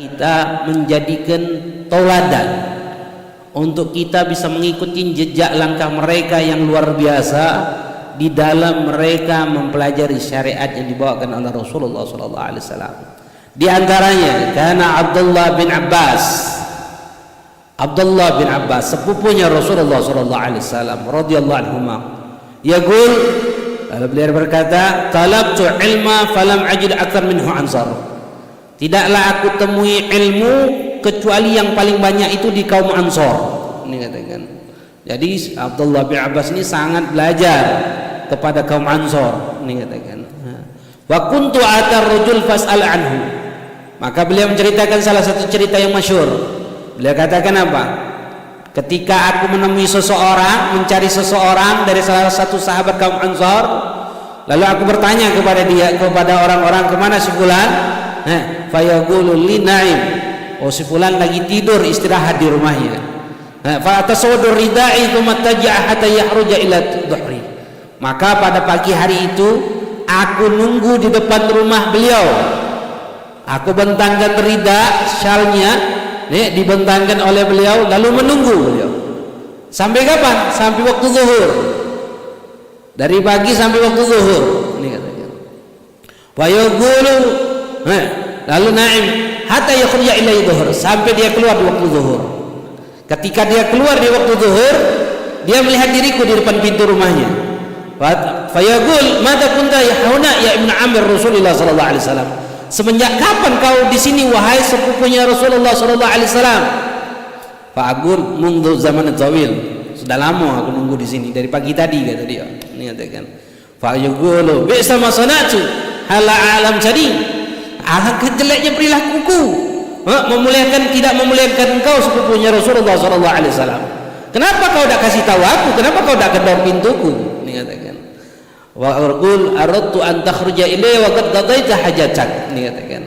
kita menjadikan tauladan untuk kita bisa mengikuti jejak langkah mereka yang luar biasa di dalam mereka mempelajari syariat yang dibawakan oleh Rasulullah SAW. Di antaranya karena Abdullah bin Abbas sepupunya Rasulullah SAW radhiyallahu anhuma, yaqul, beliau berkata, talabtu ilma falam ajid akthar minhu ansar. Tidaklah aku temui ilmu kecuali yang paling banyak itu di kaum Ansor. Ini katakan. Jadi Abdullah bin Abbas ini sangat belajar kepada kaum Ansor. Ini katakan. Wa kuntu atar rajul fas'al anhu. Maka beliau menceritakan salah satu cerita yang masyhur. Beliau katakan apa? Ketika aku menemui seseorang, mencari seseorang dari salah satu sahabat kaum Ansor, lalu aku bertanya kepada orang-orang, kemana si fulan? Fayaqulu li na'im, si fulan lagi tidur istirahat di rumahnya. Fa atasawwadu ridai thumma taja'a hatta yahruja ila dhuhri. Maka pada pagi hari itu aku nunggu di depan rumah beliau. Aku bentangkan rida, syalnya dibentangkan oleh beliau, lalu menunggu beliau. Sampai kapan? Sampai waktu zuhur. Dari pagi sampai waktu zuhur. Ini katanya. Wa yaqulu, lalu na'im hatta yakhruja ila dhuhur, sampai dia keluar di waktu zuhur. Ketika dia keluar di waktu zuhur, dia melihat diriku di depan pintu rumahnya. Fa yaqul, "Madza kunta hauna ya ibnu Amir Rasulullah sallallahu alaihi wasallam?" Semenjak kapan kau di sini wahai sepupunya Rasulullah sallallahu alaihi wasallam? Fa aqul, "Mundu zaman tawil." Sudah lama aku nunggu di sini, dari pagi tadi, kata dia. Ini katakan. Fa yaqulu, "Bi'sa ma sana'tu, hala alam jadi." Alangkah jeleknya perilakuku, tidak memuliakan engkau sepupunya Rasulullah SAW. Kenapa kau tidak kasih tahu aku? Kenapa kau tidak kedor pintuku? Ini katakan. Wa arqul aradtu an takhruja ilayya wa qad qadaita hajatak. Ini katakan.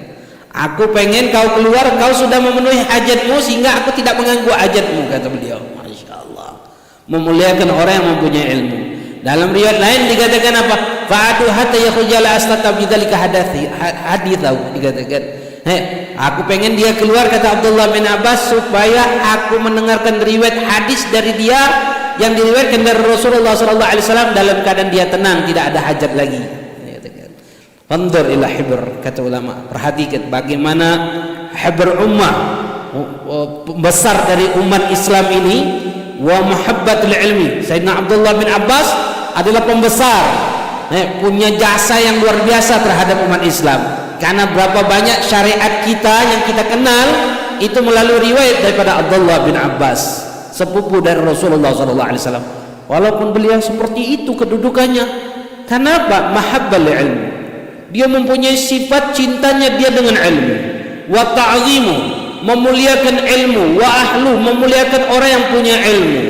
Aku pengen kau keluar, kau sudah memenuhi hajatmu sehingga aku tidak mengganggu hajatmu, kata beliau. Masya Allah, memuliakan orang yang mempunyai ilmu. Dalam riwayat lain dikatakan apa? Fa'adu hatta yakhruja la astata bidzalika hadithahu. Dikatakan, aku pengen dia keluar, kata Abdullah bin Abbas, supaya aku mendengarkan riwayat hadis dari dia yang diriwayatkan dari Rasulullah SAW dalam keadaan dia tenang, tidak ada hajat lagi. Dikatakan. Fanzur ila hibr, kata ulama, perhatikan bagaimana hibr ummah, besar dari umat Islam ini, wa muhabbatul ilmi. Sayyidina Abdullah bin Abbas adalah pembesar, punya jasa yang luar biasa terhadap umat Islam. Karena berapa banyak syariat kita yang kita kenal itu melalui riwayat daripada Abdullah bin Abbas, sepupu dari Rasulullah SAW. Walaupun beliau seperti itu kedudukannya, kenapa? Mahabbal ilmu. Dia mempunyai sifat cintanya dia dengan ilmu. Wa ta'zimu, memuliakan ilmu. Wa ahlu, memuliakan orang yang punya ilmu.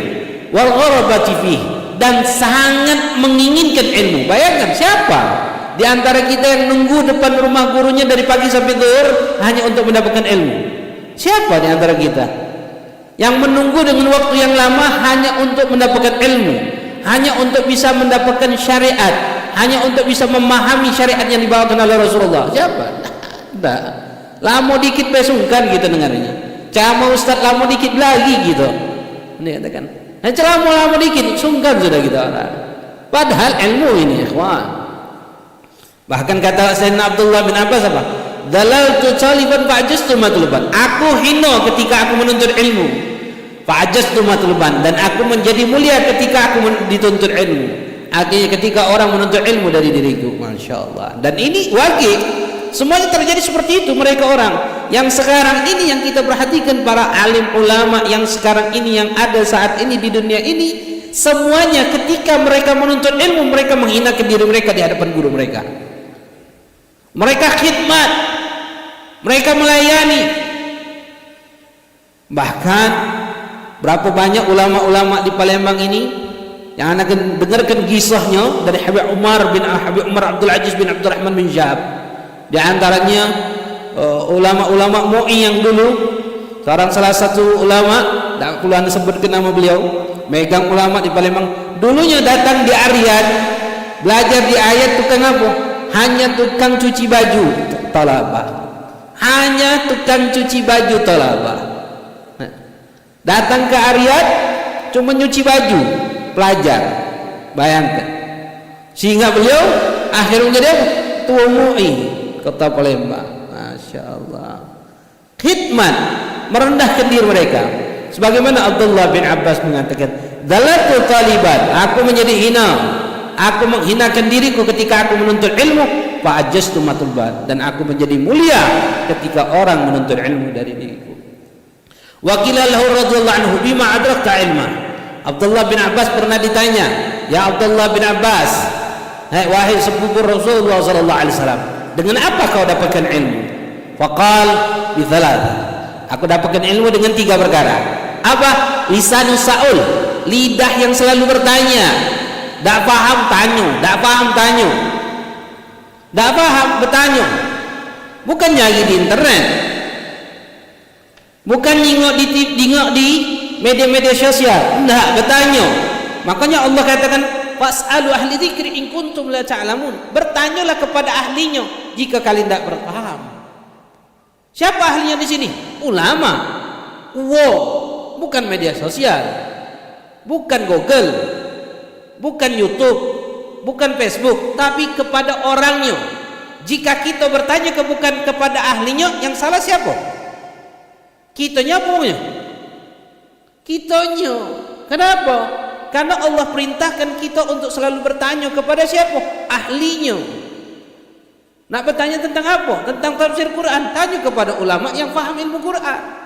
Wal gharabati fihi, dan sangat menginginkan ilmu. Bayangkan siapa di antara kita yang nunggu depan rumah gurunya dari pagi sampai zuhur hanya untuk mendapatkan ilmu? Siapa di antara kita yang menunggu dengan waktu yang lama hanya untuk mendapatkan ilmu, hanya untuk bisa mendapatkan syariat, hanya untuk bisa memahami syariat yang dibawakan oleh Rasulullah? Siapa? Tidak. Lama dikit besungkan kita dengarnya. Cama ustaz lama dikit lagi gitu. Ini katakan. Nah, ceramah lama dikit sungkan sudah kita orang. Padahal ilmu ini, ikhwan. Bahkan kata Sayyidina Abdullah bin Abbas apa? Dalaltu taliban fa'ajastu matluban. Aku hina ketika aku menuntut ilmu. Fa'ajastu matluban, dan aku menjadi mulia ketika aku dituntut ilmu. Artinya ketika orang menuntut ilmu dari diriku. Masya Allah. Dan ini wajib. Semuanya terjadi seperti itu. Mereka orang yang sekarang ini yang kita perhatikan, para alim ulama yang sekarang ini yang ada saat ini di dunia ini, semuanya ketika mereka menuntut ilmu mereka menghinakan diri mereka di hadapan guru mereka. Mereka khidmat, mereka melayani. Bahkan berapa banyak ulama-ulama di Palembang ini yang anda akan dengarkan kisahnya dari Habib Umar Abdul Aziz bin Abdurrahman bin Syahab. Di antaranya ulama-ulama MUI yang dulu, sekarang salah satu ulama, tak perlu anda sebutkan nama beliau, megang ulama di Palembang, dulunya datang di Ariyat, belajar di ayat tukang apa? Hanya tukang cuci baju, talabah. hanya tukang cuci baju tolabah. Datang ke Ariyat cuma nyuci baju pelajar, bayangkan. Sehingga beliau akhirnya dia Tua MUI Kota Palembang. Masya Allah, khidmat, merendahkan diri mereka. Sebagaimana Abdullah bin Abbas mengatakan, "Dalatu taliban, aku menjadi hina, aku menghinakan diriku ketika aku menuntut ilmu, fa ajastu matulban, dan aku menjadi mulia ketika orang menuntut ilmu dari diriku." Wa qila lahu radhiyallahu anhu, "Bima adrakta ilma?" Abdullah bin Abbas pernah ditanya, "Ya Abdullah bin Abbas, wahai sepupu Rasulullah sallallahu alaihi wasallam, dengan apa kau dapatkan ilmu?" Faqal bi thalath, aku dapatkan ilmu dengan 3 perkara. Apa? Lisanus saul, lidah yang selalu bertanya. Tak paham tanya, tak paham tanya, tak paham bertanya. Bukan nyari di internet, bukan nengok di media-media sosial, enggak, bertanya. Makanya Allah katakan, "Fas'alu ahli dzikri in kuntum la ta'lamun." Bertanyalah kepada ahlinya jika kalian tidak berpaham. Siapa ahlinya di sini? Ulama. Bukan media sosial, bukan Google, bukan YouTube, bukan Facebook, tapi kepada orangnya. Jika kita bertanya bukan kepada ahlinya, yang salah siapa? Kitanya punya. Kitanya. Kenapa? Karena Allah perintahkan kita untuk selalu bertanya kepada siapa? Ahlinya. Nak bertanya tentang apa? Tentang tafsir Quran, tanya kepada ulama yang paham ilmu Quran.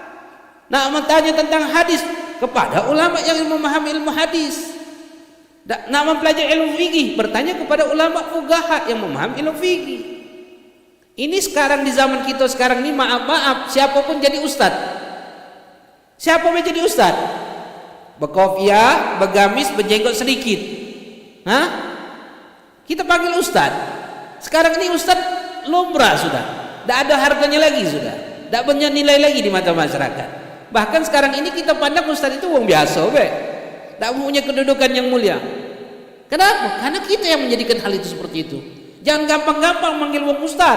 Nak bertanya tentang hadis, kepada ulama yang memahami ilmu hadis. Nak mempelajari ilmu fikih, bertanya kepada ulama fuqaha yang memahami ilmu fikih. Ini sekarang di zaman kita sekarang ini, maaf, siapapun jadi ustad. Siapa yang jadi ustad? Berkopiah, bergamis, berjenggot sedikit. Kita panggil ustad. Sekarang ini ustad lumrah sudah, tidak ada harganya lagi sudah, tidak punya nilai lagi di mata masyarakat. Bahkan sekarang ini kita pandang ustaz itu wong biasa, tidak punya kedudukan yang mulia. Kenapa? Karena kita yang menjadikan hal itu seperti itu. Jangan gampang-gampang manggil wong ustaz.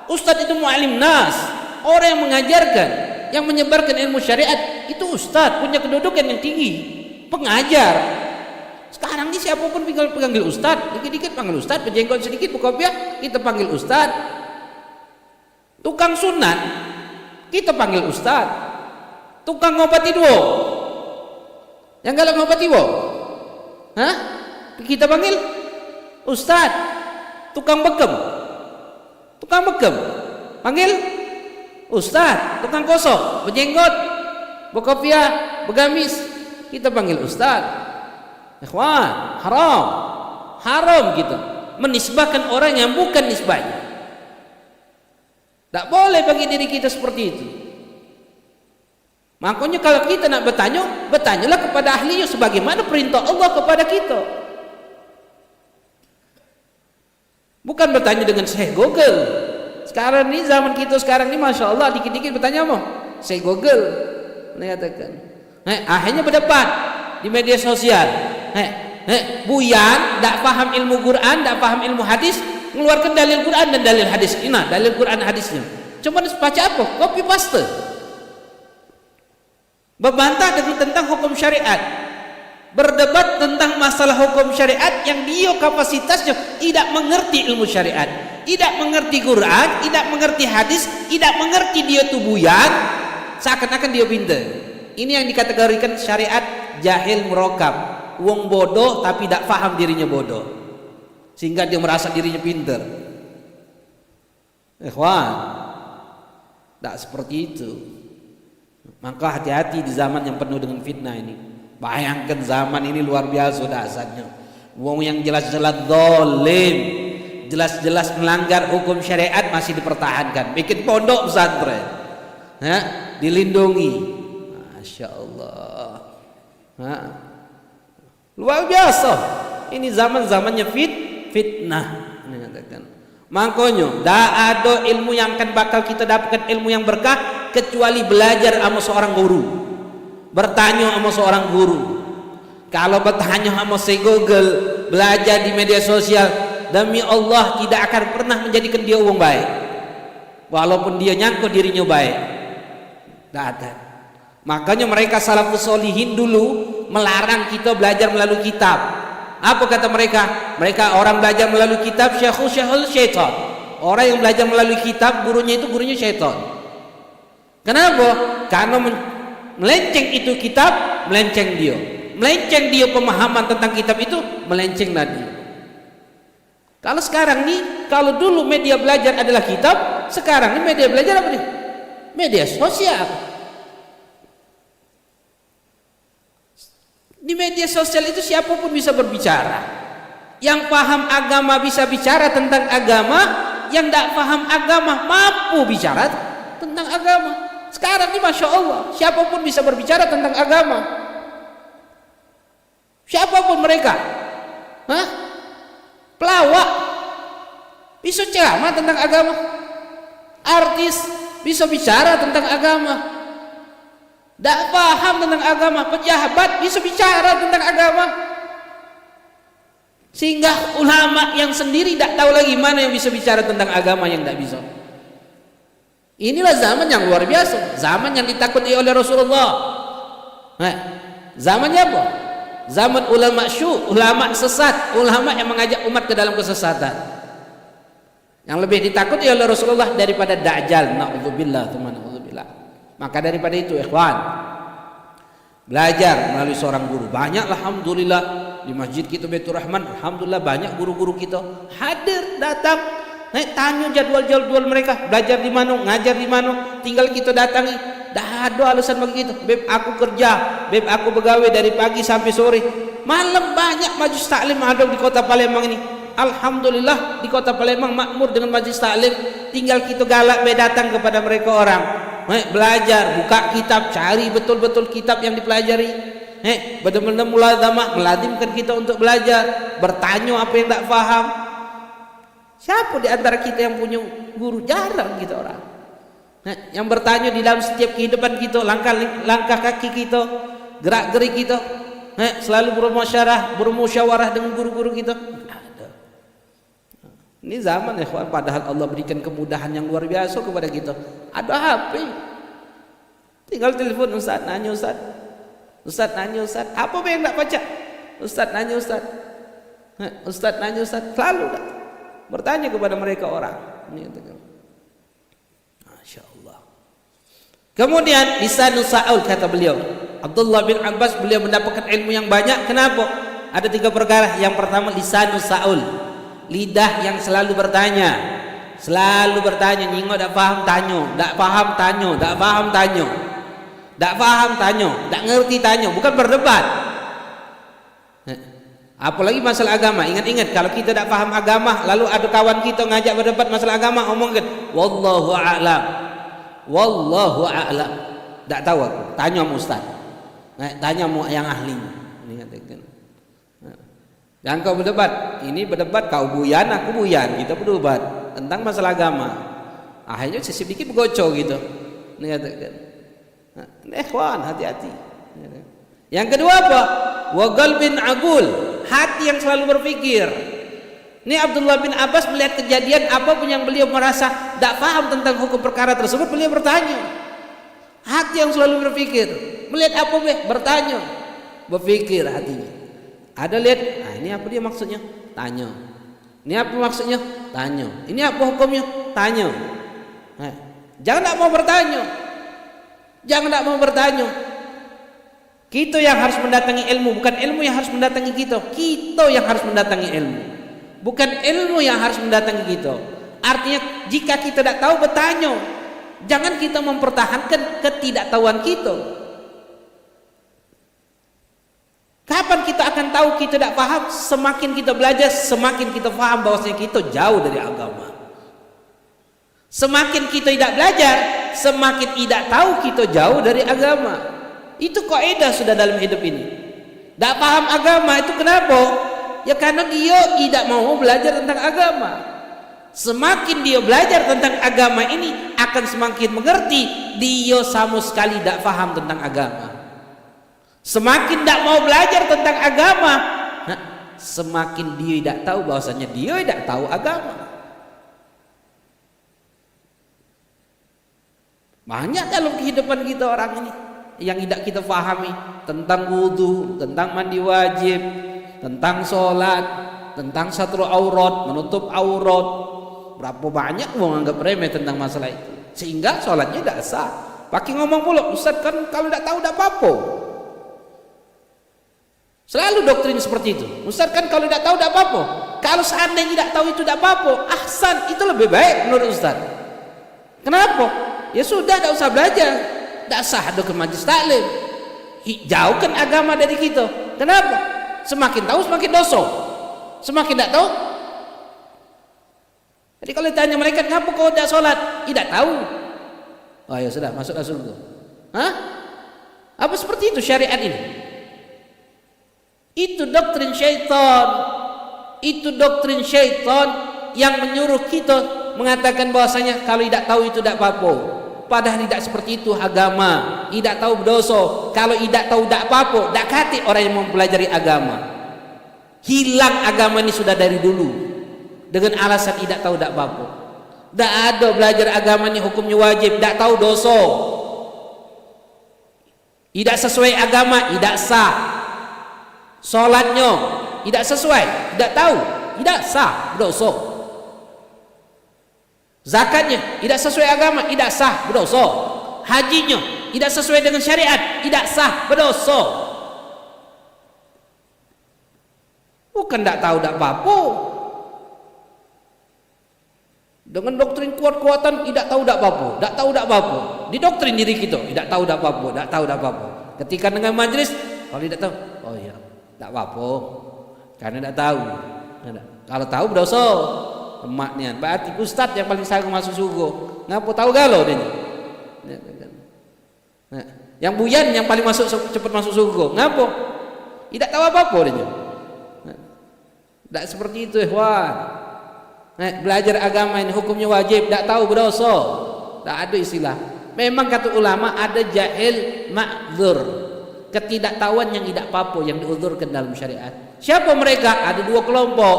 Ustaz itu mu'alim nas, orang yang mengajarkan, yang menyebarkan ilmu syariat, itu ustaz, punya kedudukan yang tinggi, pengajar. Sekarang ini siapapun panggil ustaz, dikit-dikit panggil ustaz, berjenggot sedikit berkopiah, kita panggil ustaz. Tukang sunat, kita panggil ustaz. Tukang ngobati dua, yang galak ngobati dua, kita panggil ustaz. Tukang bekem, panggil ustaz. Tukang kosong, berjenggot, berkopiah, bergamis, kita panggil ustaz. Ikhwan, haram kita menisbahkan orang yang bukan nisbahnya. Tak boleh bagi diri kita seperti itu. Makanya kalau kita nak bertanya, bertanyalah kepada ahlinya sebagaimana perintah Allah kepada kita. Bukan bertanya dengan Syekh Google. Sekarang ni zaman kita sekarang ni, masya Allah, dikit-dikit bertanya apa? Syekh Google, mengatakan. Akhirnya berdebat di media sosial. Buyan, tak paham ilmu Quran, tak paham ilmu hadis, mengeluarkan dalil Quran dan dalil hadis. Ini dalil Quran hadisnya. Cuma baca apa? Copy paste. Berbantah tentang hukum syariat, berdebat tentang masalah hukum syariat yang dia kapasitasnya tidak mengerti ilmu syariat, tidak mengerti Quran, tidak mengerti hadis, tidak mengerti, dia tuh buyan, seakan-akan dia pintar. Ini yang dikategorikan syariat jahil murakab, wong bodoh tapi tidak paham dirinya bodoh, sehingga dia merasa dirinya pintar. Ikhwan, tidak seperti itu. Maka hati-hati di zaman yang penuh dengan fitnah ini. Bayangkan zaman ini luar biasa dahsyatnya. Wong yang jelas-jelas zalim, jelas-jelas melanggar hukum syariat masih dipertahankan. Bikin pondok pesantren, dilindungi. Masya Allah, luar biasa. Ini zaman-zamannya fitnah. Makanya tak ada ilmu yang akan bakal kita dapatkan ilmu yang berkah kecuali belajar sama seorang guru, bertanya sama seorang guru. Kalau bertanya sama si Google, belajar di media sosial, demi Allah tidak akan pernah menjadikan dia orang baik. walaupun dia nyangkut dirinya baik. Tidak ada. Makanya mereka salafus solihin dulu melarang kita belajar melalui kitab. Apa kata mereka? Mereka orang belajar melalui kitab syekhul syaitan. Orang yang belajar melalui kitab gurunya itu gurunya syaitan. Kenapa? Karena melenceng itu kitab, melenceng dia. Melenceng dia pemahaman tentang kitab itu, melenceng tadi. Kalau sekarang nih, kalau dulu media belajar adalah kitab, sekarang nih media belajar apa nih? Media sosial. Di media sosial itu siapapun bisa berbicara. Yang paham agama bisa bicara tentang agama, yang tidak paham agama mampu bicara tentang agama. Sekarang ini Masya Allah, siapapun bisa berbicara tentang agama. Siapapun mereka. Pelawak bisa ceramah tentang agama. Artis bisa bicara tentang agama. Tidak paham tentang agama, pejabat bisa bicara tentang agama. Sehingga ulama yang sendiri tidak tahu lagi mana yang bisa bicara tentang agama, yang tidak bisa. Inilah zaman yang luar biasa, zaman yang ditakuti oleh Rasulullah. Zamannya apa? Zaman ulama ulama sesat, ulama yang mengajak umat ke dalam kesesatan. Yang lebih ditakuti oleh Rasulullah daripada Dajjal, na'udzubillah, teman-teman. Maka daripada itu ikhwan, belajar melalui seorang guru. Banyak alhamdulillah di masjid kita Baitur Rahman, alhamdulillah banyak guru-guru kita hadir, datang, tanya jadwal-jadwal mereka, belajar di mana, ngajar di mana, tinggal kita datangi. Dah ada alasan begitu. Beb aku kerja, beb aku begawe dari pagi sampai sore. Malam banyak majlis taklim ada di kota Palembang ini. Alhamdulillah di kota Palembang makmur dengan majlis taklim. Tinggal kita galak datang kepada mereka orang. Belajar, buka kitab, cari betul-betul kitab yang dipelajari. Benar-benar mulazamah, melazimkan kita untuk belajar, bertanya apa yang tak faham. Siapa di antara kita yang punya guru? Jarang kita orang. Yang bertanya di dalam setiap kehidupan kita, langkah kaki kita, gerak-gerik kita, selalu bermusyawarah dengan guru-guru kita. Ada. Ini zaman ya, padahal Allah berikan kemudahan yang luar biasa kepada kita. Ada HP, tinggal telepon Ustaz, nanya Ustaz, Ustaz nanya Ustaz, apa yang tak baca? Ustaz nanya Ustaz, Ustaz nanya Ustaz, selalu tak bertanya kepada mereka orang. Ini Masya Allah. Kemudian lisanus Sa'ul, kata beliau Abdullah bin Abbas, beliau mendapatkan ilmu yang banyak. Kenapa? Ada 3 perkara. Yang pertama lisanus Sa'ul, lidah yang selalu bertanya. Selalu bertanya, nyingok tak paham tanya, tak paham tanya, tak paham tanya, tak paham tanya, tak ngerti tanya, bukan berdebat. Apalagi masalah agama. Ingat-ingat, kalau kita tak paham agama, lalu ada kawan kita ngajak berdebat masalah agama, omongkan wallahu a'lam, wallahu a'lam. Tak tahu aku, tanya mu ustaz, tanya mu yang ahlinya. Jangan kau berdebat, ini berdebat kau buyan, aku buyan, kita berdebat tentang masalah agama. Akhirnya sedikit bergocok gitu. Ini katakan, ikhwan, hati-hati. Yang kedua apa? Wa qalbin agul, hati yang selalu berpikir. Ini Abdullah bin Abbas melihat kejadian apapun yang beliau merasa tak paham tentang hukum perkara tersebut, beliau bertanya. Hati yang selalu berpikir, melihat apa bertanya, berpikir hatinya. Ada lihat, nah ini apa dia maksudnya? Tanya. Ini apa maksudnya? Tanya. Ini apa hukumnya? Tanya. Jangan tak mau bertanya. Jangan tak mau bertanya. Kita yang harus mendatangi ilmu, bukan ilmu yang harus mendatangi kita. Kita yang harus mendatangi ilmu, bukan ilmu yang harus mendatangi kita. Artinya jika kita tidak tahu, bertanya. Jangan kita mempertahankan ketidaktahuan kita. Kapan kita akan tahu kita tidak paham? Semakin kita belajar, semakin kita paham bahwasanya kita jauh dari agama. Semakin kita tidak belajar, semakin tidak tahu kita jauh dari agama. Itu kaidah sudah dalam hidup ini. Tidak paham agama itu kenapa? Ya karena dia tidak mau belajar tentang agama. Semakin dia belajar tentang agama ini, akan semakin mengerti dia sama sekali tidak paham tentang agama. Semakin tidak mau belajar tentang agama, semakin dia tidak tahu bahwasanya dia tidak tahu agama. Banyak dalam kehidupan kita orang ini yang tidak kita pahami tentang wudu, tentang mandi wajib, tentang sholat, tentang satru aurat, menutup aurat. Berapa banyak orang anggap remeh tentang masalah itu, sehingga sholatnya tidak sah. Pakai ngomong pula, Ustaz kan kalau tidak tahu tidak apa-apa. Selalu doktrin seperti itu. Ustaz kan kalau tidak tahu tidak apa-apa. Kalau seandainya tidak tahu itu tidak apa-apa, ahsan, itu lebih baik menurut Ustaz. Kenapa? Ya sudah, tidak usah belajar, tidak sah ada ke majlis taklim. Jauhkan agama dari kita. Kenapa? Semakin tahu semakin dosa. Semakin tidak tahu. Jadi kalau ditanya mereka, kenapa kau tidak sholat? Tidak tahu. Oh ya sudah, masuklah surga. Hah? Apa seperti itu syariat ini? Itu doktrin syaitan. Itu doktrin syaitan yang menyuruh kita mengatakan bahwasanya kalau tidak tahu itu tidak apa-apa. Padahal tidak seperti itu agama. Tidak tahu berdosa. Kalau tidak tahu tidak apa-apa, tidak kati orang yang mempelajari agama. Hilang agama ini sudah dari dulu dengan alasan tidak tahu tidak apa-apa. Tidak ada belajar agama ini hukumnya wajib, tidak tahu dosa. Tidak sesuai agama, tidak sah. Salatnya tidak sesuai, tidak tahu, tidak sah, berdosa. Zakatnya tidak sesuai agama, tidak sah, berdosa. Hajinya tidak sesuai dengan syariat, tidak sah, berdosa. Bukan tidak tahu tidak apa-apa. Dengan doktrin kuat-kuatan tidak tahu tidak apa-apa, tidak tahu tidak apa-apa. Di doktrin diri kita tidak tahu tidak apa-apa, tidak tahu tidak apa-apa. Ketika dengan majlis, kalau tidak tahu, oh iya, tidak apa-apa, karena tidak tahu. Kalau tahu berdosa. Emaknya, berarti ustaz yang paling sayang masuk surga. Ngapa tahu galau dia? Nah, yang buyan yang paling cepat masuk surga. Ngapa? Tidak tahu apa-apa dia. Tidak seperti itu, ikhwan. Nah, belajar agama ini hukumnya wajib, tidak tahu berdosa. Tak ada istilah. Memang kata ulama ada jahil ma'dzur, ketidaktahuan yang tidak apa-apa yang diuzurkan dalam syariat. Siapa mereka? Ada dua kelompok.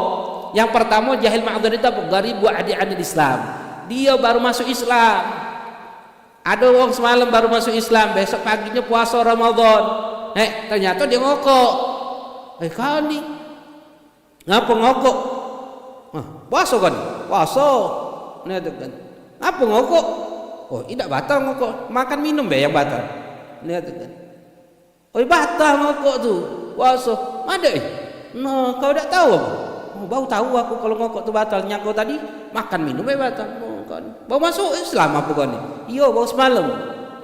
Yang pertama jahil ma'dzur itu apa? Gharib wa adi anil Islam. Dia baru masuk Islam. Ada orang semalam baru masuk Islam, besok paginya puasa Ramadan. Ternyata dia ngokok. Kau ni ngapa ngokok? Puasa kan? Puasa. Kan. Apa ngokok? Oh, tidak batal ngokok. Makan minum yang batal. Lihat kan. Oh, batal ngokok tu. Puasa. Ada no, kau tidak tahu apa? Oh, baru tahu aku kalau ngokok tu batal. Nyako tadi makan minum batal. Oh, kan. Baru masuk Islam apa kau ni? Iya, baru semalam.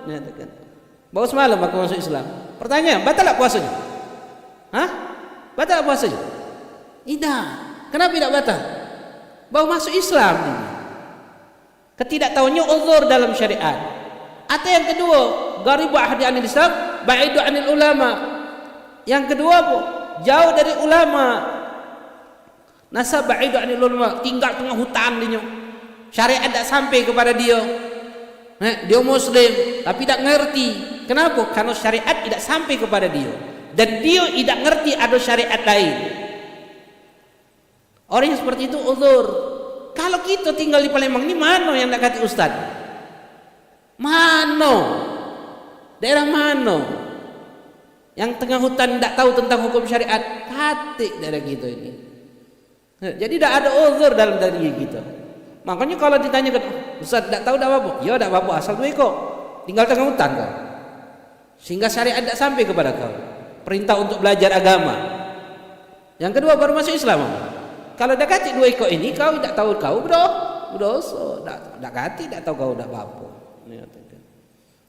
Lihat kan. Baru semalam aku masuk Islam. Pertanyaan, batal tak puasanya? Hah? Batal tak puasanya? Tidak. Kenapa tidak batal? Baru masuk Islam. Ketidaktahuannya uzur dalam syariat. Atau yang kedua, gharibu ahdi anil Islam, ba'idu anil ulama. Yang kedua apa? Jauh dari ulama. Nasab ba'idu anil ulama, tinggal tengah hutan dia. Syariat tak sampai kepada dia. Dia muslim tapi tak ngerti. Kenapa? Karena syariat tidak sampai kepada dia. Dan dia tidak ngerti ada syariat lain. Orang yang seperti itu uzur. Kalau kita tinggal di Palembang ini, mana yang nak kata ustaz? Mana? Daerah mana? Yang tengah hutan tidak tahu tentang hukum syariat, katik daerah kita ini. Jadi tidak ada uzur dalam diri kita. Makanya kalau ditanyakan, ustaz tidak tahu tidak apa-apa? Ya tidak apa-apa, asal tu ikut. Tinggal tengah hutan kau. Sehingga syariat tidak sampai kepada kau. Perintah untuk belajar agama. Yang kedua baru masuk Islam. Kalau dah kati dua ekor ini, kau tidak tahu kau berdosa. Dah kati tidak tahu kau dah apa.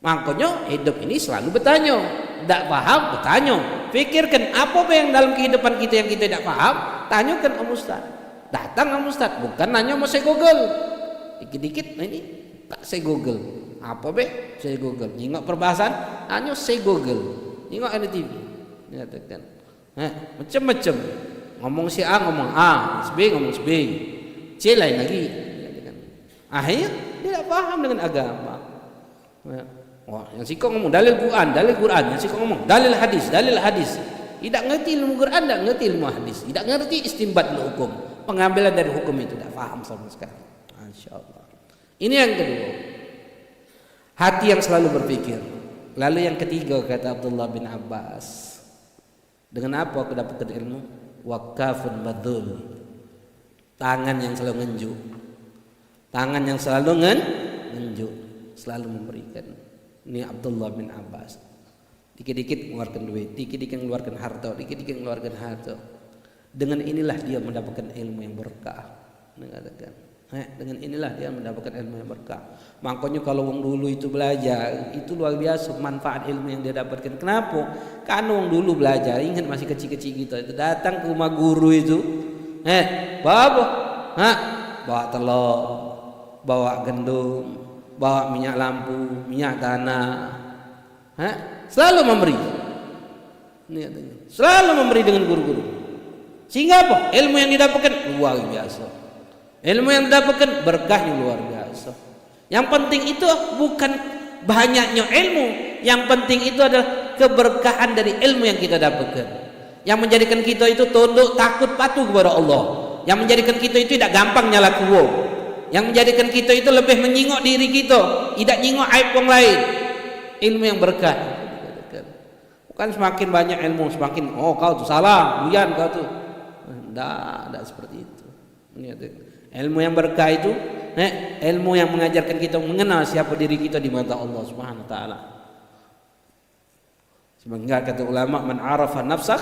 Makanya hidup ini selalu bertanya. Tak faham bertanya. Fikirkan apa yang dalam kehidupan kita yang kita tidak faham, tanyakan Om Ustaz. Datang Om Ustaz, bukan nanya mau saya Google. Dikit-dikit ini tak saya Google. Apa saya Google. Tengok perbahasan, hanya saya Google. Tengok ada TV. Nyatakan. Macam-macam. Ngomong si A ngomong A, si B ngomong si B, C lain lagi. Akhirnya dia tak faham dengan agama. Yang si kau ngomong dalil Quran, yang si kau ngomong dalil hadis. Tidak ngerti ilmu Quran, tidak ngerti ilmu hadis, tidak ngerti istinbat hukum, pengambilan dari hukum itu tidak faham sama sekali. Insyaallah. Ini yang kedua. hati yang selalu berpikir. Lalu yang ketiga kata Abdullah bin Abbas, dengan apa aku dapatkan ilmu? Wakafun badul, tangan yang selalu ngenju, tangan yang selalu ngenju, selalu memberikan. Ini Abdullah bin Abbas, dikit-dikit mengeluarkan duit, dikit-dikit mengeluarkan harta, dikit-dikit mengeluarkan harta. Dengan inilah dia mendapatkan ilmu yang berkah. Dengan inilah dia mendapatkan ilmu yang berkah. Makanya kalau orang dulu itu belajar, itu luar biasa manfaat ilmu yang dia dapatkan. Kenapa? Karena orang dulu belajar, ingat masih kecil-kecil gitu, itu datang ke rumah guru itu, bawa apa? Bawa telur, bawa gandum, bawa minyak lampu, minyak tanah, selalu memberi. Selalu memberi dengan guru-guru. Sehingga apa? Ilmu yang didapatkan luar biasa. Ilmu yang didapatkan berkahnya luar biasa. Yang penting itu bukan banyaknya ilmu, yang penting itu adalah keberkahan dari ilmu yang kita dapatkan. Yang menjadikan kita itu tunduk, takut, patuh kepada Allah. Yang menjadikan kita itu tidak gampang nyala kuwo. Yang menjadikan kita itu lebih menyingok diri kita, tidak nyingok aib orang lain. Ilmu yang berkah. Bukan semakin banyak ilmu semakin kau tu salah, buyan kau tu. Tidak seperti itu. Ilmu yang berkah itu, ilmu yang mengajarkan kita mengenal siapa diri kita di mata Allah Subhanahu wa taala. Sebenarnya kata ulama, man arafa nafsah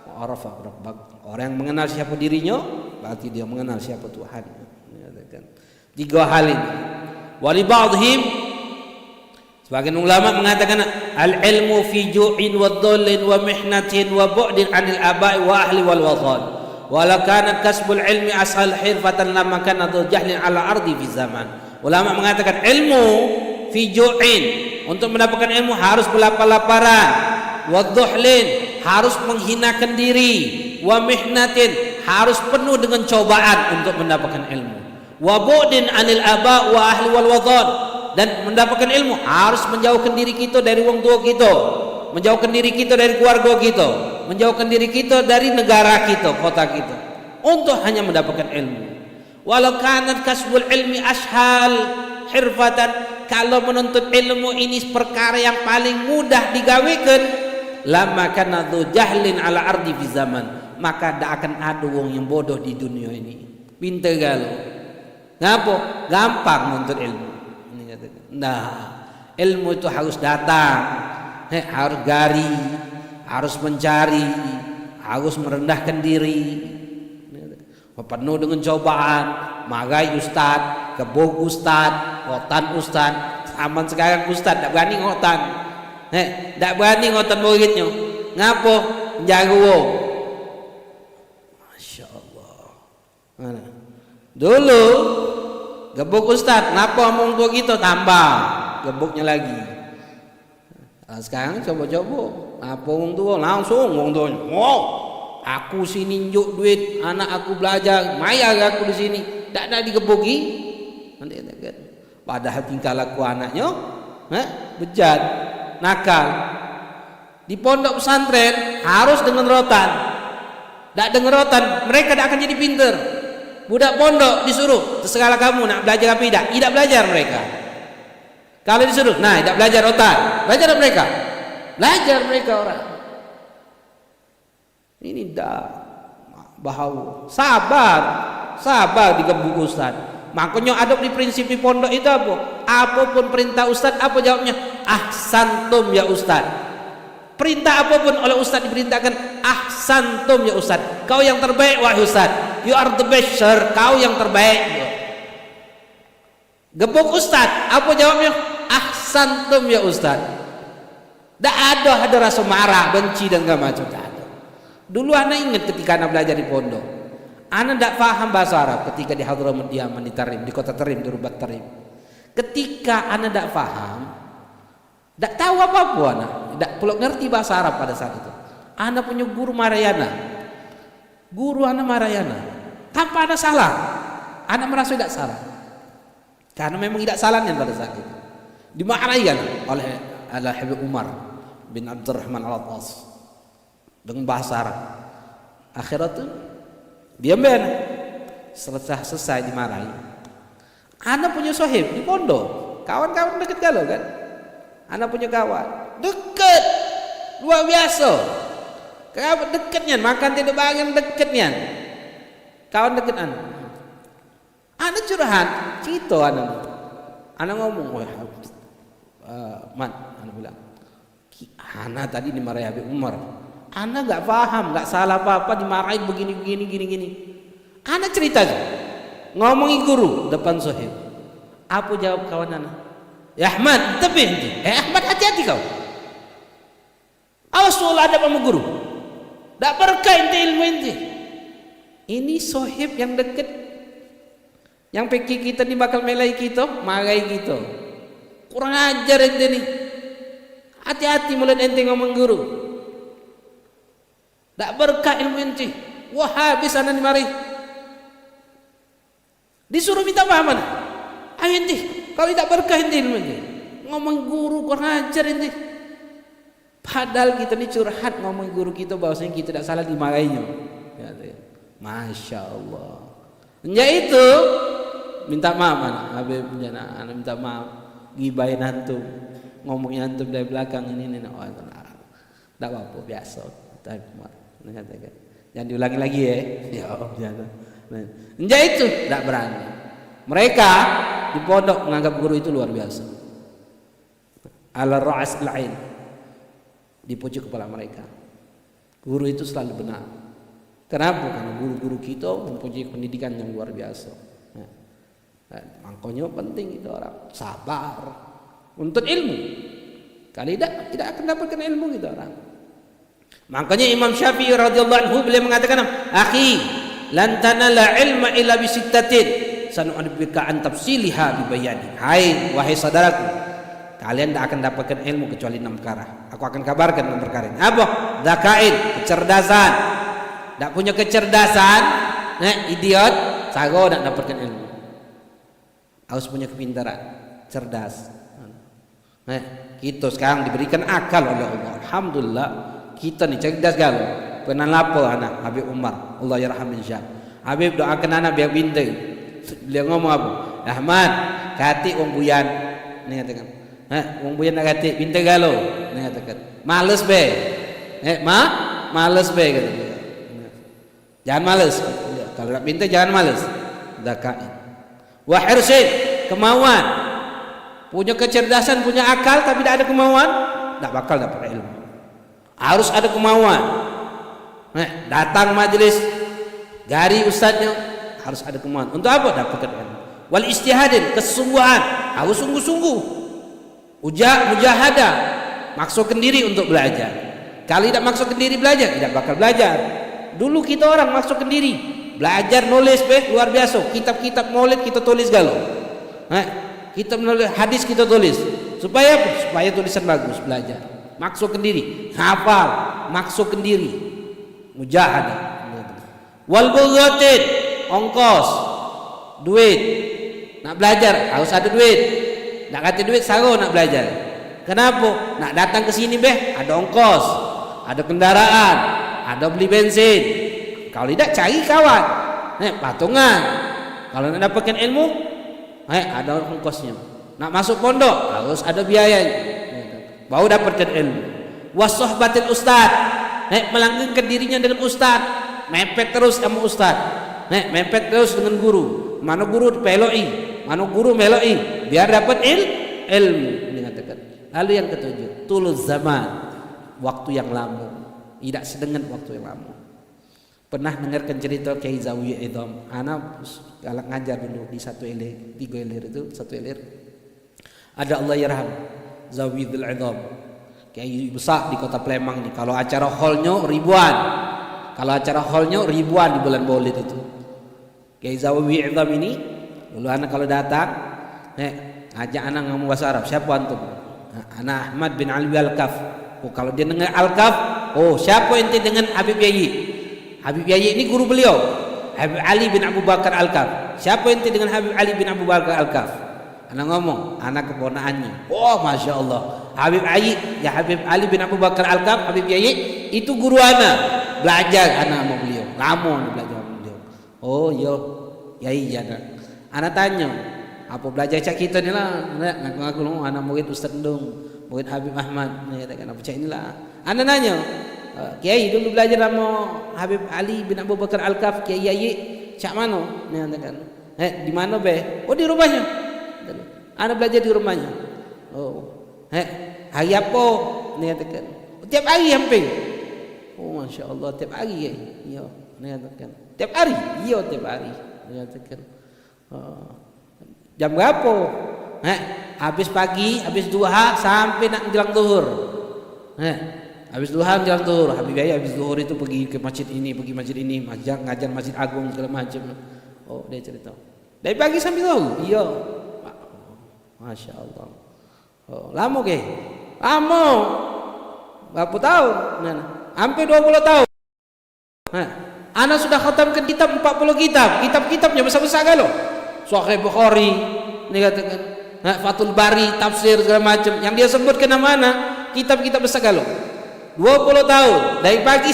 wa arafa rabbak. Orang yang mengenal siapa dirinya, berarti dia mengenal siapa Tuhan. Tiga hal ini. Wali ba'dhim, sebagian ulama mengatakan al-ilmu fi ju'in wa dhullin wa mihnatin wa bu'din 'anil aba'i wa ahli wal watan. Wala kana kasbul ilmi ashal hirfatan lama kana jahlin ala ardi fi zaman. Ulama mengatakan ilmu fi ju'in, untuk mendapatkan ilmu harus berlapar-laparan, wa dhuhlin harus menghinakan diri, wa mihnatin harus penuh dengan cobaan untuk mendapatkan ilmu, wa bu'din 'anil aba wa ahli wal watan, dan mendapatkan ilmu harus menjauhkan diri kita dari orang tua kita, menjauhkan diri kita dari keluarga kita, menjauhkan diri kita dari negara kita, kota kita, untuk hanya mendapatkan ilmu. Walau kanat kasbul ilmi ashal hirfatan, kalau menuntut ilmu ini perkara yang paling mudah digawekan, lama kana dzu jahlin ala ardi fi zaman, maka tidak akan ada wong yang bodoh di dunia ini. Pinter galau. Ngapa? Gampang menuntut ilmu. Nah, ilmu itu harus datang, harus gari, harus mencari, harus merendahkan diri, penuh dengan cobaan. Magai ustad, kebog ustad, ngotan ustad. Zaman sekarang ustad tak berani ngotan, tak berani ngotan muridnya. Ngapa? Jago. Masya Allah. Dulu gebuk ustad, kenapa omong tua kita tambah gebuknya lagi. Nah, sekarang coba-coba apa omong tua langsung omong tua, wow, aku sini njuk duit anak aku belajar, mayar aku di sini, tak ada digebuki. Nanti kan, padahal tingkah laku anaknya, bejat, nakal. Di pondok pesantren harus dengan rotan, tak dengan rotan mereka tak akan jadi pinter. Budak pondok disuruh, terserahlah kamu nak belajar apa tidak belajar mereka. Kalau disuruh, nah tidak belajar otak, belajar mereka orang. Ini dah bahawa sabar digebuk ustaz. Makanya ada di prinsip di pondok itu apa? Apapun perintah ustaz, apa jawabnya? Ahsantum ya ustaz. Perintah apapun oleh ustaz diperintahkan ahsantum ya ustaz. Kau yang terbaik wahai ustaz. You are the best sir. Kau yang terbaik. Gebuk ustaz, apa jawabnya? Ahsantum ya ustaz. Tak ada rasa marah, benci dan segala macam, tak ada. Dulu anak ingat ketika anak belajar di pondok, anak tak faham bahasa Arab ketika di Hadramaut Yaman, di Tarim, di kota Tarim, di Rubat Tarim. Ketika anak tak faham, tak tahu apa-apa anak, tak perlu ngerti bahasa Arab pada saat itu. Anak punya guru Marayana, tanpa ada salah, anak merasa tidak salah, karena memang tidak salahnya pada saat itu. Dimarahi oleh Habib Umar bin Abdurrahman Al-Attas dengan bahasa Arab. Akhirnya tu diam selesai dimarahi. Anak punya sahib di pondok, Kawan-kawan deket galau kan? Anak punya kawan deket luar biasa. Kawan deketnya, makan tidak bagian deketnya. Kawan deket anak curhat, cerita anak ngomong, wah, Man, anak bilang, anak tadi dimarahi Habib Umar. Anak gak paham, gak salah apa-apa, dimarahi begini. Anak cerita aja, ngomongi guru depan Sohib. Apa jawab kawan anak? Ya Ahmad, tapi Ahmad hati-hati kau. Awas soal adab sama guru. Tak berkah inti ilmu inti. Ini Sohib yang deket, yang pikir kita ni bakal melai kita, marahi kita. Kurang ajar ente ni. Hati-hati mulut ente ngomong guru. Tak berkah ilmu ente. Wah, habis anak ni mari. Disuruh minta maaf mana? Ayo ente, kalau tidak berkah ente ilmu ente. Ngomong guru kurang ajar ente. Padahal kita ni curhat ngomong guru kita bahwasanya kita tidak salah dimarahinya. Masya Allah. Ya itu minta maaf mana? Habib anak minta maaf. Gibahin antum, ngomongnya antum dari belakang ini. Oh, tak apa-apa, biasa. Jangan diulangi lagi ya. Ya jangan. Enggak itu, tak berani. Mereka di pondok menganggap guru itu luar biasa. Ala ra'as al-ain, di pucuk kepala mereka. Guru itu selalu benar. Kenapa? Karena guru-guru kita mempunyai pendidikan yang luar biasa. Makanya penting itu orang sabar untuk ilmu. Kali tidak akan dapatkan ilmu gitu orang. Makanya Imam Syafi'i radhiyallahu anhu beliau mengatakan, "Akhi, lan tanala ilma illa bi sittatin, sanu'abbika an tafsiliha bi bayani." Hai wahai saudaraku, kalian tidak akan dapatkan ilmu kecuali 6 perkara. Aku akan kabarkan 6 perkara. Apa? Dzakain, kecerdasan. Tak punya kecerdasan, idiot, sago nak dapatkan ilmu. Harus punya kepintaran, cerdas. Kita sekarang diberikan akal oleh Allah. Alhamdulillah, kita ni cerdas galau. Pernah lapor anak Habib Umar, Allah yarham insya. Habib doakan anak biar pintar. Dia ngomong apa? Ahmad, kati wong buyan. Ni katakan. Wong buyan nak kati pintar galau. Ni katakan. Males be. Males be kata dia. Jangan males. Kalau nak pintar jangan males. Dakain. Wa hirsin, kemauan. Punya kecerdasan, punya akal tapi tidak ada kemauan, tak bakal dapat ilmu. Harus ada kemauan. Datang majelis, gari ustaznya, harus ada kemauan. Untuk apa? Dapatkan ilmu. Wal istihadin, kesungguhan, harus sungguh-sungguh. Mujahadah, maksudkan diri untuk belajar. Kalau tidak maksudkan diri belajar, tidak bakal belajar. Dulu kita orang maksudkan diri. Belajar nulis luar biasa. Kitab-kitab maulid kita tulis galau. Kita menulis hadis kita tulis. Supaya apa? Supaya tulisan bagus, belajar. Maksudkan diri, hafal, maksudkan diri. Mujahadah. Wal bughatin, ongkos, duit. Nak belajar harus ada duit. Nak kata duit sago nak belajar. Kenapa? Nak datang ke sini ada ongkos, ada kendaraan, ada beli bensin. Kalau tidak cari kawan, patungan. Kalau nak dapatkan ilmu, ada ongkosnya. Nak masuk pondok harus ada biayanya. Baru dapatkan ilmu. Wasohbatil ustad, melanggengkan dirinya dengan ustad, mepet terus sama ustad, mepet terus dengan guru. Mana guru peloi, mana guru meloi, biar dapat ilmu. Dikatakan. Lalu yang ketujuh, tulul zaman, waktu yang lama, tidak sedengan waktu yang lama. Pernah dengarkan cerita Kiai Zawi Idham. Anak galak ngajar dulu di 1 ilir, 3 ilir itu 1 ilir. Ada Allah yarham Zawi Idham. Kiai besar di kota Palembang ini. Kalau acara hallnya ribuan. Kalau acara hallnya ribuan di bulan Maulid itu. Kiai Zawi Idham ini dulu anak kalau datang, ajak anak ngomong bahasa Arab. Siapa antum? Anak Ahmad bin Ali Al-Kaf. Oh, kalau dia dengar Al-Kaf, oh siapa ente dengan Habib Yayi? Habib Yayi ini guru beliau, Habib Ali bin Abu Bakar Al-Kaf. Siapa ente dengan Habib Ali bin Abu Bakar Al-Kaf? Anak ngomong, anak keponakannya. Oh, masya Allah. Habib Ali bin Abu Bakar Al-Kaf, Habib Yayi itu guru anak. Belajar anak sama beliau. Lama belajar sama beliau. Oh, yo, Yayi anak. Anak tanya, apa belajar cak kita ni lah, ngaku-ngaku lu anak murid Ustaz Ndung, murid Habib Ahmad, ni katakan apa cak inilah. Anak nanya, Kiai dulu belajar sama Habib Ali bin Abu Bakar Al-Kaf, Kiai Yayi, cak mana? Ni katakan, di mana be? Oh di rumahnya. Anak belajar di rumahnya. Oh, hari apa? Ni katakan, tiap hari hampir. Oh masya Allah, tiap hari ya. Ni katakan, tiap hari? Iya tiap hari. Ni katakan, jam berapa? Habis pagi, habis duha sampai nak menjelang zuhur. Habis duha menjelang zuhur. Habib Yahya habis zuhur itu pergi ke masjid ini, ngajar Masjid Agung segala macam. Oh, dia cerita. Dari pagi sampai zuhur. Iya. Masya Allah. Oh, lama ke? Lama. Berapa tahun? Hampir 20 tahun. Ana sudah khatamkan kitab 40 kitab. Kitab-kitabnya besar-besar kalau. Sahih Bukhari, ini katakan, Fathul Bari, tafsir segala macam. Yang dia sebutkan mana? Kitab-kitab besar kalau. 20 tahun dari pagi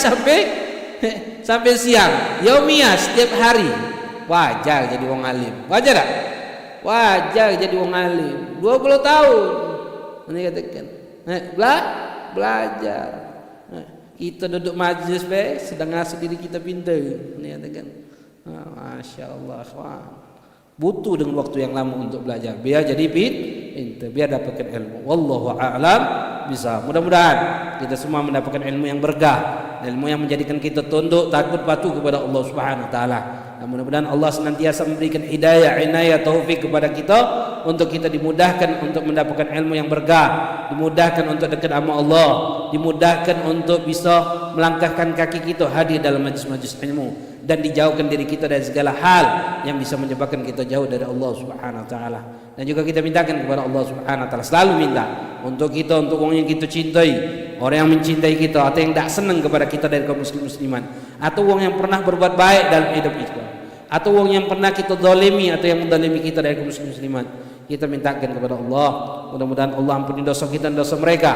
sampai siang. Yaumiyah setiap hari. Wajar jadi wong alim. Wajar tak? Wajar jadi wong alim. 20 tahun. Ini katakan, belajar. Kita duduk majlis sedang rasa diri kita pintar. Ini katakan, masya Allah. Butuh dengan waktu yang lama untuk belajar biar jadi pintar, biar dapatkan ilmu. Wallahu a'lam bisa. Mudah-mudahan kita semua mendapatkan ilmu yang berkah, ilmu yang menjadikan kita tunduk takut patuh kepada Allah Subhanahu wa taala. Dan mudah-mudahan Allah senantiasa memberikan hidayah, inayah, taufik kepada kita untuk kita dimudahkan untuk mendapatkan ilmu yang berkah, dimudahkan untuk dekat sama Allah, dimudahkan untuk bisa melangkahkan kaki kita hadir dalam majlis-majlis ilmu, dan dijauhkan diri kita dari segala hal yang bisa menyebabkan kita jauh dari Allah Subhanahu wa taala. Dan juga kita mintakan kepada Allah Subhanahu wa taala, selalu minta untuk kita, untuk orang yang kita cintai, orang yang mencintai kita atau yang tak senang kepada kita dari kaum musliman, atau orang yang pernah berbuat baik dalam hidup kita, atau orang yang pernah kita zalimi atau yang menzalimi kita dari kaum musliman, kita mintakan kepada Allah, mudah-mudahan Allah ampuni dosa kita dan dosa mereka.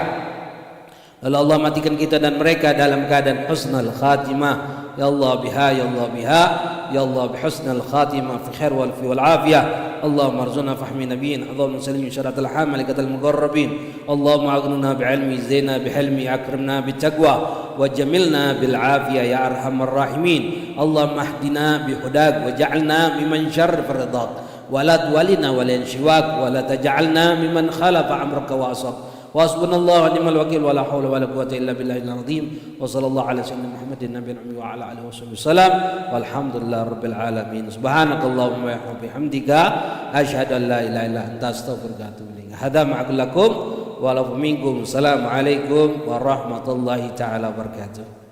Lalu Allah matikan kita dan mereka dalam keadaan husnul khatimah. Ya Allah biha, ya Allah biha, ya Allah bihusnul khatimah fi khair wal fi wal afiyah. Allahumma arzuqna fahmi nabiyyin, Allahumma sallim syaratul hamalaikatul muqarrabin. Allahumma aghnina bi'ilmi, zina bihilmi, akrimna bitaqwa wa jamilna bil afiyah ya arhamar rahimin. Allahumma ahdina bihudak wa ja'alna mimman syarri faridak, wa la tuwalina wa la yanshiwak, wa la taj'alna mimman khalafa amraka wa asaq. Wasbunallahu wa ni'mal wakil, wa la haula wa la quwwata illa billahil azim. Wa sallallahu ala sayyidina Muhammadin nabiyil ummi wa ala alihi wasallam. Walhamdulillahi rabbil alamin. Subhanakallahumma wa bihamdika asyhadu an la ilaha illa anta astaghfiruka wa atubu ilaik. Hadza ma'akum wa la minkum. Assalamualaikum warahmatullahi taala wabarakatuh.